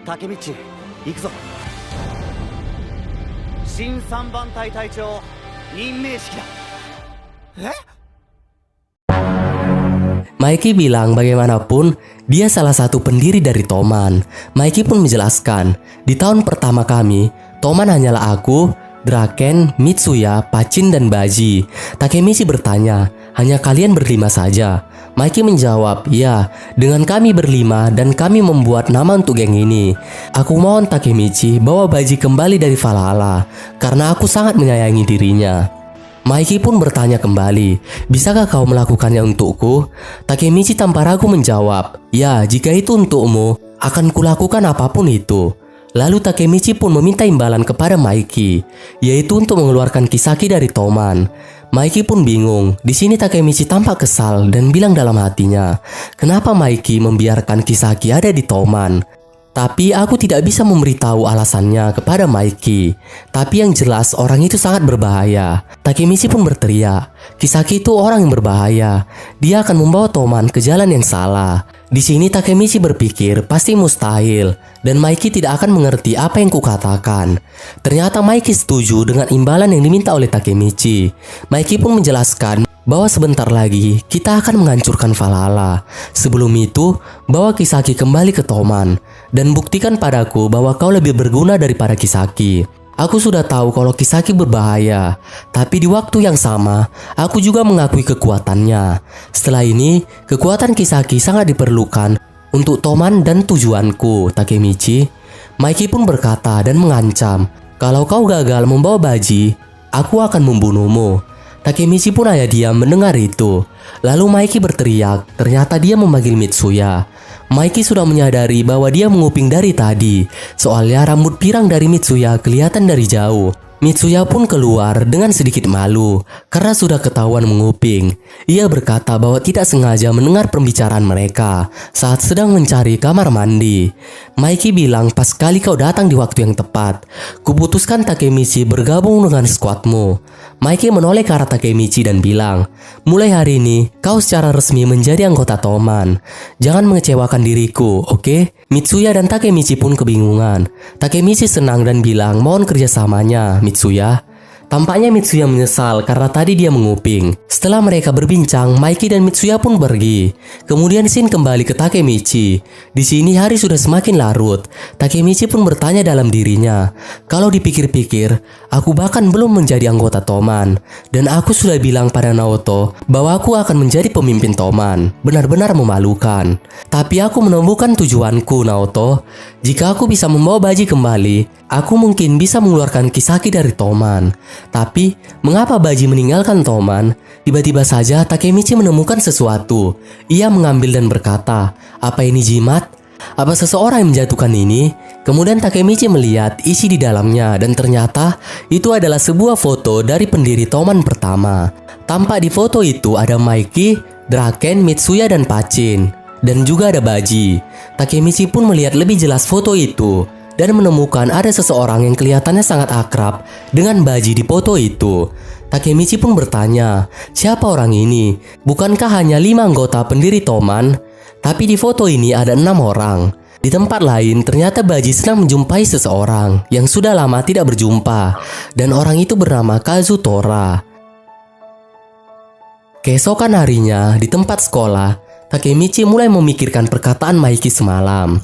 タケミチ、行くぞ。新3番隊隊長任命式だ。Mikey bilang bagaimanapun dia salah satu pendiri dari Toman. Mikey pun menjelaskan, di tahun pertama kami, Toman hanyalah aku, Draken, Mitsuya, Pachin, dan Baji. Takemichi bertanya, hanya kalian berlima saja? Mikey menjawab, ya, dengan kami berlima dan kami membuat nama untuk geng ini. Aku mohon Takemichi bawa Baji kembali dari Valhalla, karena aku sangat menyayangi dirinya. Mikey pun bertanya kembali, bisakah kau melakukannya untukku? Takemichi tanpa ragu menjawab, ya, jika itu untukmu, akan kulakukan apapun itu. Lalu Takemichi pun meminta imbalan kepada Mikey, yaitu untuk mengeluarkan Kisaki dari Toman. Mikey pun bingung. Di sini Takemichi tampak kesal dan bilang dalam hatinya, kenapa Mikey membiarkan Kisaki ada di Toman? Tapi aku tidak bisa memberitahu alasannya kepada Mikey. Tapi yang jelas orang itu sangat berbahaya. Takemichi pun berteriak, Kisaki itu orang yang berbahaya. Dia akan membawa Toman ke jalan yang salah. Di sini Takemichi berpikir pasti mustahil dan Mikey tidak akan mengerti apa yang kukatakan. Ternyata Mikey setuju dengan imbalan yang diminta oleh Takemichi. Mikey pun menjelaskan bahwa sebentar lagi kita akan menghancurkan Valhalla. Sebelum itu, bawa Kisaki kembali ke Toman dan buktikan padaku bahwa kau lebih berguna daripada Kisaki. Aku sudah tahu kalau Kisaki berbahaya, tapi di waktu yang sama, aku juga mengakui kekuatannya. Setelah ini, kekuatan Kisaki sangat diperlukan untuk Toman dan tujuanku, Takemichi. Mikey pun berkata dan mengancam, kalau kau gagal membawa Baji, aku akan membunuhmu. Takemichi pun hanya diam mendengar itu. Lalu Mikey berteriak, ternyata dia memanggil Mitsuya. Mikey sudah menyadari bahwa dia menguping dari tadi. Soalnya rambut pirang dari Mitsuya kelihatan dari jauh. Mitsuya pun keluar dengan sedikit malu karena sudah ketahuan menguping. Ia berkata bahwa tidak sengaja mendengar pembicaraan mereka saat sedang mencari kamar mandi. Mikey bilang, pas kali kau datang di waktu yang tepat. Kuputuskan Takemichi bergabung dengan skuadmu. Mikey menoleh ke arah Takemichi dan bilang, mulai hari ini kau secara resmi menjadi anggota Toman. Jangan mengecewakan diriku, oke? Mitsuya dan Takemichi pun kebingungan. Takemichi senang dan bilang mohon kerjasamanya, Mitsuya. Tampaknya Mitsuya menyesal karena tadi dia menguping. Setelah mereka berbincang, Mikey dan Mitsuya pun pergi. Kemudian Shin kembali ke Takemichi. Di sini hari sudah semakin larut. Takemichi pun bertanya dalam dirinya, kalau dipikir-pikir, aku bahkan belum menjadi anggota Toman. Dan aku sudah bilang pada Naoto bahwa aku akan menjadi pemimpin Toman. Benar-benar memalukan. Tapi aku menemukan tujuanku, Naoto. Jika aku bisa membawa Baji kembali, aku mungkin bisa mengeluarkan Kisaki dari Toman. Tapi, mengapa Baji meninggalkan Toman? Tiba-tiba saja Takemichi menemukan sesuatu. Ia mengambil dan berkata, apa ini jimat? Apa seseorang yang menjatuhkan ini? Kemudian Takemichi melihat isi di dalamnya dan ternyata itu adalah sebuah foto dari pendiri Toman pertama. Tampak di foto itu ada Mikey, Draken, Mitsuya, dan Pachin. Dan juga ada Baji. Takemichi pun melihat lebih jelas foto itu dan menemukan ada seseorang yang kelihatannya sangat akrab dengan Baji di foto itu. Takemichi pun bertanya, siapa orang ini? Bukankah hanya 5 anggota pendiri Toman? Tapi di foto ini ada 6 orang. Di tempat lain ternyata Baji sedang menjumpai seseorang yang sudah lama tidak berjumpa. Dan orang itu bernama Kazutora. Keesokan harinya di tempat sekolah, Takemichi mulai memikirkan perkataan Mikey semalam.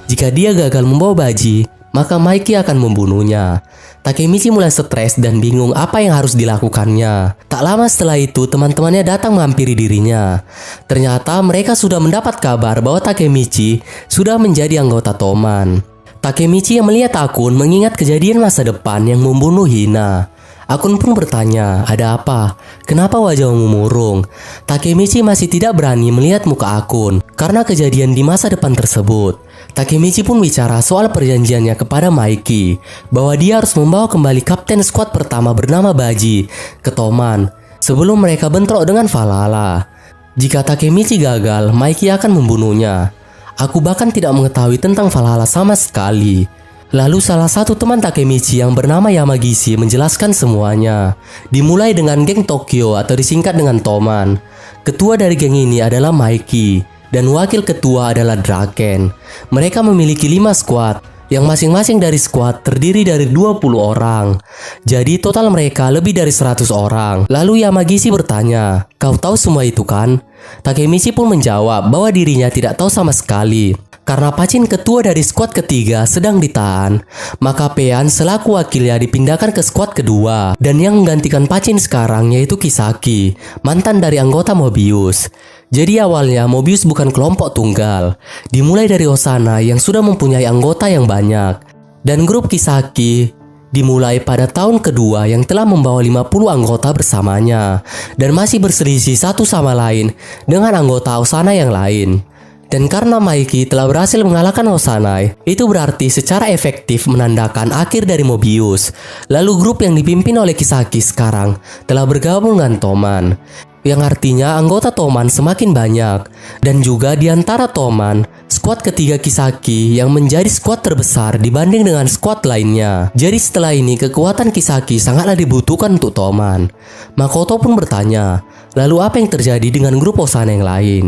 Jika dia gagal membawa Baji, maka Mikey akan membunuhnya. Takemichi mulai stres dan bingung apa yang harus dilakukannya. Tak lama setelah itu, teman-temannya datang menghampiri dirinya. Ternyata mereka sudah mendapat kabar bahwa Takemichi sudah menjadi anggota Toman. Takemichi yang melihat akun mengingat kejadian masa depan yang membunuh Hina. Akun pun bertanya, ada apa? Kenapa wajahmu murung? Takemichi masih tidak berani melihat muka akun karena kejadian di masa depan tersebut. Takemichi pun bicara soal perjanjiannya kepada Mikey bahwa dia harus membawa kembali kapten skuad pertama bernama Baji ke Toman sebelum mereka bentrok dengan Valhalla. Jika Takemichi gagal, Mikey akan membunuhnya. Aku bahkan tidak mengetahui tentang Valhalla sama sekali. Lalu salah satu teman Takemichi yang bernama Yamagishi menjelaskan semuanya. Dimulai dengan geng Tokyo atau disingkat dengan Toman. Ketua dari geng ini adalah Mikey. dan wakil ketua adalah Draken. Mereka memiliki 5 skuad, yang masing-masing dari skuad terdiri dari 20 orang. Jadi total mereka lebih dari 100 orang. Lalu Yamagishi bertanya, "Kau tahu semua itu kan?" Takemichi pun menjawab bahwa dirinya tidak tahu sama sekali. Karena Pachin ketua dari skuad ketiga sedang ditahan, maka Pean selaku wakilnya dipindahkan ke skuad kedua. Dan yang menggantikan Pachin sekarang yaitu Kisaki, mantan dari anggota Mobius. Jadi awalnya Mobius bukan kelompok tunggal, dimulai dari Osana yang sudah mempunyai anggota yang banyak. Dan grup Kisaki dimulai pada tahun kedua yang telah membawa 50 anggota bersamanya, dan masih berselisih satu sama lain dengan anggota Osana yang lain. Dan karena Maiki telah berhasil mengalahkan Osanai, itu berarti secara efektif menandakan akhir dari Mobius. Lalu grup yang dipimpin oleh Kisaki sekarang telah bergabung dengan Toman, yang artinya anggota Toman semakin banyak. Dan juga di antara Toman, skuad ketiga Kisaki yang menjadi skuad terbesar dibanding dengan skuad lainnya. Jadi setelah ini kekuatan Kisaki sangatlah dibutuhkan untuk Toman. Makoto pun bertanya, lalu apa yang terjadi dengan grup Osana yang lain?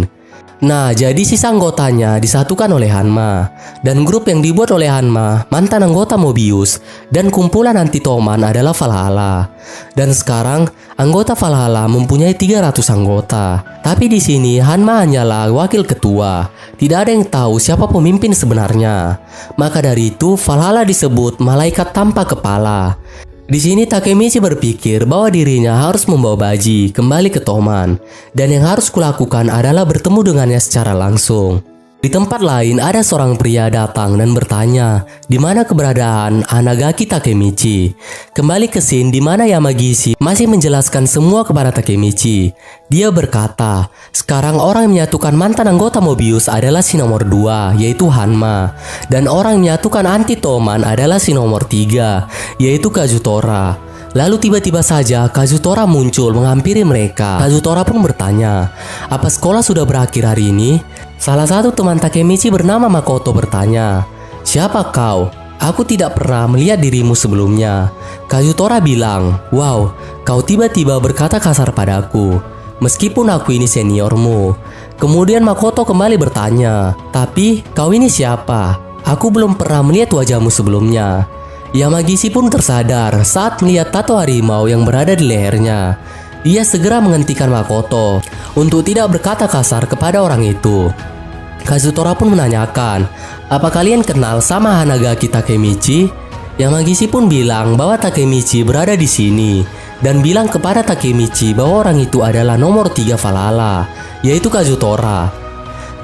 Nah, jadi sisa anggotanya disatukan oleh Hanma. Dan grup yang dibuat oleh Hanma, mantan anggota Mobius, dan kumpulan anti Toman adalah Valhalla. Dan sekarang, anggota Valhalla mempunyai 300 anggota. Tapi di sini Hanma hanyalah wakil ketua. Tidak ada yang tahu siapa pemimpin sebenarnya. Maka dari itu, Valhalla disebut malaikat tanpa kepala. Di sini Takemichi berpikir bahwa dirinya harus membawa Baji kembali ke Toman, dan yang harus kulakukan adalah bertemu dengannya secara langsung. Di tempat lain ada seorang pria datang dan bertanya, di mana keberadaan Anagaki Takemichi. Kembali ke scene di mana Yamagishi masih menjelaskan semua kepada Takemichi. Dia berkata, sekarang orang yang menyatukan mantan anggota Mobius adalah si nomor 2, yaitu Hanma. Dan orang yang menyatukan anti Toman adalah si nomor 3, yaitu Kazutora. Lalu tiba-tiba saja Kazutora muncul menghampiri mereka. Kazutora pun bertanya, apa sekolah sudah berakhir hari ini? Salah satu teman Takemichi bernama Makoto bertanya, siapa kau? Aku tidak pernah melihat dirimu sebelumnya. Kazutora bilang, wow, kau tiba-tiba berkata kasar padaku, meskipun aku ini seniormu. Kemudian Makoto kembali bertanya, tapi kau ini siapa? Aku belum pernah melihat wajahmu sebelumnya. Yamagishi pun tersadar saat melihat tato harimau yang berada di lehernya. Dia segera menghentikan Makoto untuk tidak berkata kasar kepada orang itu. Kazutora pun menanyakan, apa kalian kenal sama Hanagaki Takemichi? Yamagishi pun bilang bahwa Takemichi berada di sini dan bilang kepada Takemichi bahwa orang itu adalah nomor 3 Valhalla, yaitu Kazutora.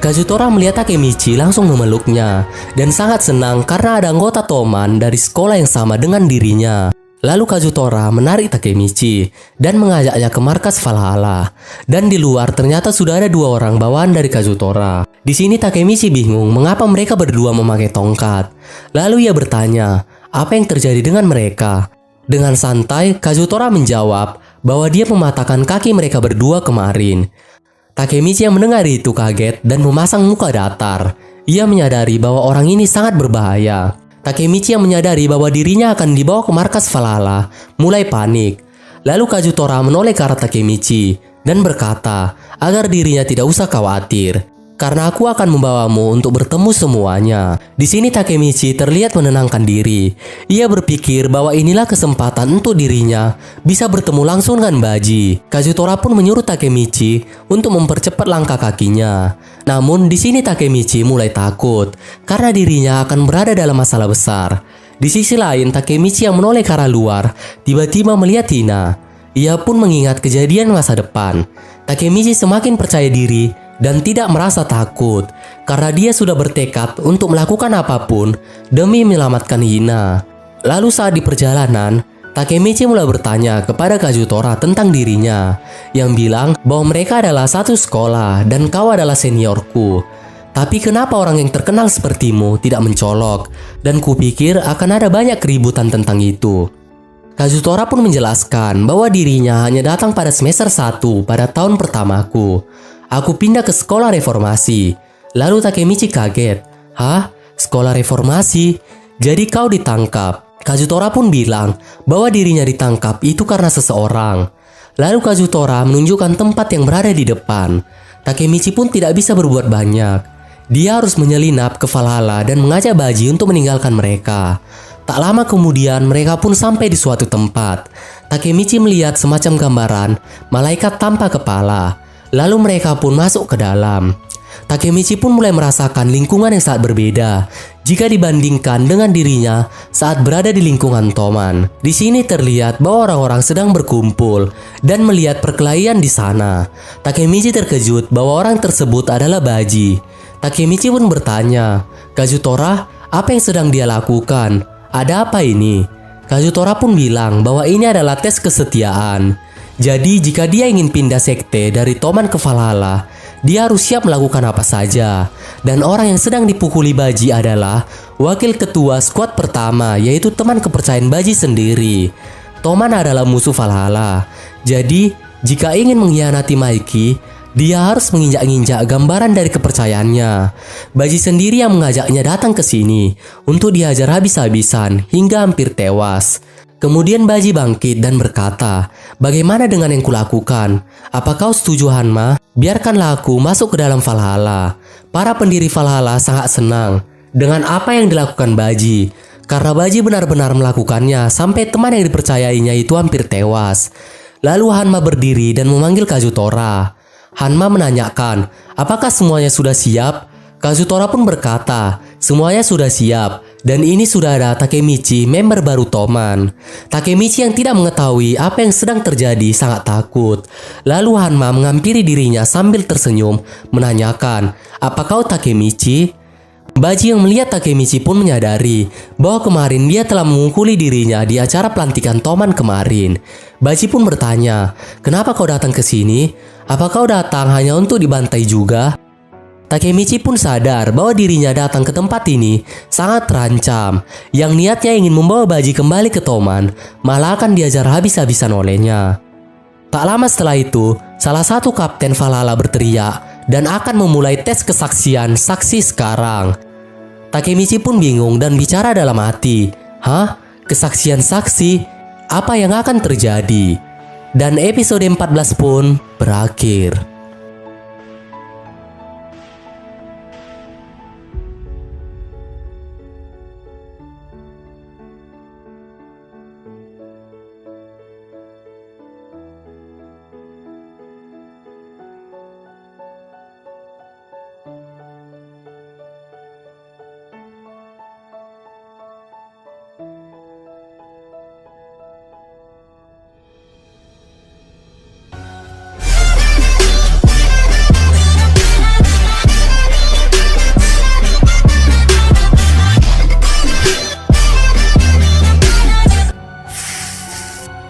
Kazutora melihat Takemichi langsung memeluknya dan sangat senang karena ada anggota Toman dari sekolah yang sama dengan dirinya. Lalu Kazutora menarik Takemichi dan mengajaknya ke markas Valhalla. Dan di luar ternyata sudah ada 2 orang bawaan dari Kazutora. Di sini Takemichi bingung mengapa mereka berdua memakai tongkat. Lalu ia bertanya, apa yang terjadi dengan mereka? Dengan santai, Kazutora menjawab bahwa dia mematahkan kaki mereka berdua kemarin. Takemichi yang mendengar itu kaget dan memasang muka datar. Ia menyadari bahwa orang ini sangat berbahaya. Takemichi yang menyadari bahwa dirinya akan dibawa ke markas Valhalla mulai panik. Lalu Kazutora menoleh ke arah Takemichi dan berkata agar dirinya tidak usah khawatir, karena aku akan membawamu untuk bertemu semuanya. Di sini Takemichi terlihat menenangkan diri. Ia berpikir bahwa inilah kesempatan untuk dirinya bisa bertemu langsung dengan Baji. Kazutora pun menyuruh Takemichi untuk mempercepat langkah kakinya. Namun di sini Takemichi mulai takut karena dirinya akan berada dalam masalah besar. Di sisi lain, Takemichi yang menoleh ke arah luar tiba-tiba melihat Hina. Ia pun mengingat kejadian masa depan. Takemichi semakin percaya diri dan tidak merasa takut karena dia sudah bertekad untuk melakukan apapun demi menyelamatkan Hina. Lalu saat di perjalanan, Takemichi mulai bertanya kepada Kazutora tentang dirinya, yang bilang bahwa mereka adalah satu sekolah dan kau adalah seniorku. Tapi kenapa orang yang terkenal sepertimu tidak mencolok? Dan kupikir akan ada banyak keributan tentang itu. Kazutora pun menjelaskan bahwa dirinya hanya datang pada semester 1 pada tahun pertamaku. Aku pindah ke sekolah reformasi. Lalu Takemichi kaget. Hah? Sekolah reformasi? Jadi kau ditangkap? Kazutora pun bilang bahwa dirinya ditangkap itu karena seseorang. Lalu Kazutora menunjukkan tempat yang berada di depan. Takemichi pun tidak bisa berbuat banyak. Dia harus menyelinap ke Valhalla dan mengajak Baji untuk meninggalkan mereka. Tak lama kemudian mereka pun sampai di suatu tempat. Takemichi melihat semacam gambaran malaikat tanpa kepala. Lalu mereka pun masuk ke dalam. Takemichi pun mulai merasakan lingkungan yang sangat berbeda jika dibandingkan dengan dirinya saat berada di lingkungan Toman. Di sini terlihat bahwa orang-orang sedang berkumpul dan melihat perkelahian di sana. Takemichi terkejut bahwa orang tersebut adalah Baji. Takemichi pun bertanya, "Kazutora, apa yang sedang dia lakukan? Ada apa ini?" Kazutora pun bilang bahwa ini adalah tes kesetiaan. Jadi jika dia ingin pindah sekte dari Toman ke Valhalla, dia harus siap melakukan apa saja. Dan orang yang sedang dipukuli Baji adalah wakil ketua skuad pertama, yaitu teman kepercayaan Baji sendiri. Toman adalah musuh Valhalla. Jadi jika ingin mengkhianati Maiki, dia harus menginjak-injak gambaran dari kepercayaannya. Baji sendiri yang mengajaknya datang ke sini untuk dihajar habis-habisan hingga hampir tewas. Kemudian Baji bangkit dan berkata, "Bagaimana dengan yang kulakukan? Apa kau setuju, Hanma? Biarkanlah aku masuk ke dalam Valhalla." Para pendiri Valhalla sangat senang dengan apa yang dilakukan Baji, karena Baji benar-benar melakukannya sampai teman yang dipercayainya itu hampir tewas. Lalu Hanma berdiri dan memanggil Kazutora. Hanma menanyakan, apakah semuanya sudah siap? Kazutora pun berkata, semuanya sudah siap, dan ini sudah ada Takemichi, member baru Toman. Takemichi yang tidak mengetahui apa yang sedang terjadi sangat takut. Lalu Hanma menghampiri dirinya sambil tersenyum, menanyakan, "Apa kau Takemichi?" Baji yang melihat Takemichi pun menyadari bahwa kemarin dia telah memukuli dirinya di acara pelantikan Toman kemarin. Baji pun bertanya, "Kenapa kau datang ke sini? Apa kau datang hanya untuk dibantai juga?" Takemichi pun sadar bahwa dirinya datang ke tempat ini sangat terancam. Yang niatnya ingin membawa Baji kembali ke Toman, malah akan diajar habis-habisan olehnya. Tak lama setelah itu, salah satu kapten Valhalla berteriak dan akan memulai tes kesaksian saksi sekarang. Takemichi pun bingung dan bicara dalam hati, "Hah? Kesaksian saksi? Apa yang akan terjadi?" Dan episode 14 pun berakhir.